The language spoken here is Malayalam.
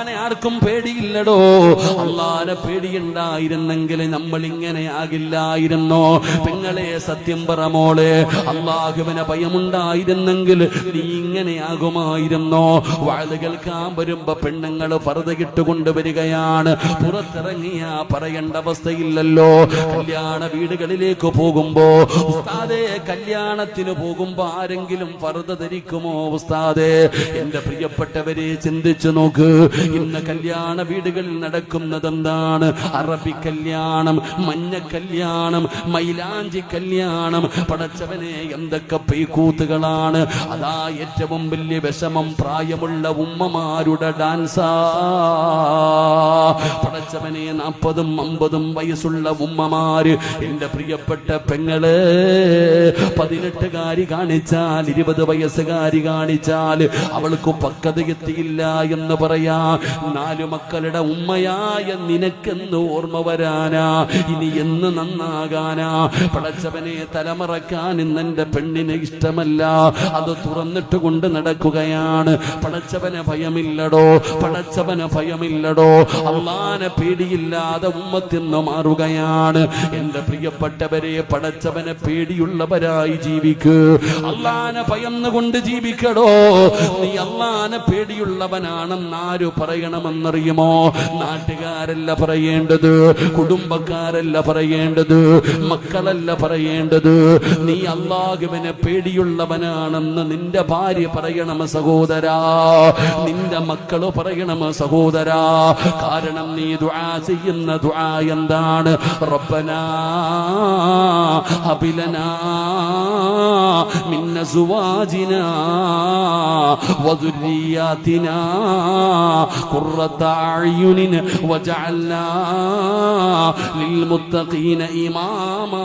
അള്ളാനെ ആർക്കും പേടിയില്ലടോ. അള്ളാനെ പേടിയുണ്ടായിരുന്നെങ്കിൽ നമ്മൾ ഇങ്ങനെ ആകില്ലായിരുന്നോ? പെങ്ങളെ സത്യം പറ മോളെ, അള്ളാഹുവിനെ ഭയമുണ്ടായിരുന്നെങ്കിൽ നീ ഇങ്ങനെ ആകുമായിരുന്നോ? വാഴ് കേൾക്കാൻ വരുമ്പോ പെണ്ണുങ്ങൾ ഫർദ ഇട്ടുകൊണ്ടുവരികയാണ്, പുറത്തിറങ്ങിയ പറയേണ്ട അവസ്ഥയില്ലല്ലോ. കല്യാണ വീടുകളിലേക്ക് പോകുമ്പോ ഉസ്താദേ, കല്യാണത്തിന് പോകുമ്പോ ആരെങ്കിലും ഫർദ ധരിക്കുമോ ഉസ്താദേ? എന്റെ പ്രിയപ്പെട്ടവരെ ചിന്തിച്ചു നോക്ക്, ഇന്ന് കല്യാണ വീടുകളിൽ നടക്കുന്നത് എന്താണ്? അറബി കല്യാണം, മഞ്ഞ കല്യാണം, മൈലാഞ്ചി കല്യാണം. പടച്ചവനെ, എന്തൊക്കെ പീക്കൂത്തുകളാണ്! അതാ ഏറ്റവും വലിയ വിഷമം പ്രായമുള്ള ഉമ്മമാരുടെ ഡാൻസാ. പടച്ചവനെ, 40 50 വയസ്സുള്ള ഉമ്മമാര്, എന്റെ പ്രിയപ്പെട്ട പെങ്ങള്, 18കാരി കാണിച്ചാൽ 20 വയസ്സുകാരി കാണിച്ചാൽ അവൾക്ക് പക്വത എത്തിയില്ല എന്ന് പറയാ. 4 മക്കളുടെ ഉമ്മയായ നിനക്കെന്ന് ഓർമ്മ വരാനാ? ഇനി എന്ന് നന്നാകാനാ? പടച്ചവനെ, തലമറക്കാൻ ഇന്നെന്റെ പെണ്ണിന് ഇഷ്ടമല്ല, അത് തുറന്നിട്ട് കൊണ്ട് നടക്കുകയാണ്. പടച്ചവനെ ഭയമില്ലടോ, പടച്ചവനെ ഭയമില്ലടോ. അള്ളാനെ പേടിയില്ലാതെ ഉമ്മത്തിന്ന് മാറുകയാണ്. എന്റെ പ്രിയപ്പെട്ടവരെ, പടച്ചവനെ പേടിയുള്ളവരായി ജീവിക്ക്. അള്ളാനെ ഭയന്നുകൊണ്ട് ജീവിക്കടോ. നീ അള്ളാനെ പേടിയുള്ളവനാണെന്ന് ആര് പറയണമെന്നറിയുമോ? നാട്ടുകാരല്ല പറയേണ്ടത്, കുടുംബക്കാരല്ല പറയേണ്ടത്, മക്കളല്ല പറയേണ്ടത്. നീ അള്ളാഹുവിനെ പേടിയുള്ളവനാണെന്ന് നിന്റെ ഭാര്യ പറയണം സഹോദരാ, നിന്റെ മക്കള് പറയണം സഹോദരാ. കാരണം നീ ദുആ ചെയ്യുന്ന ദുആ എന്താണ്? റബ്ബനാ ഹബ് ലനാ മിൻ അസ്വാജിനാ വദുരിയാതിനാ ഖുർറത അഅ്യുനിൻ വജഅൽനാ ലിൽമുത്തഖീന ഇമാമാ.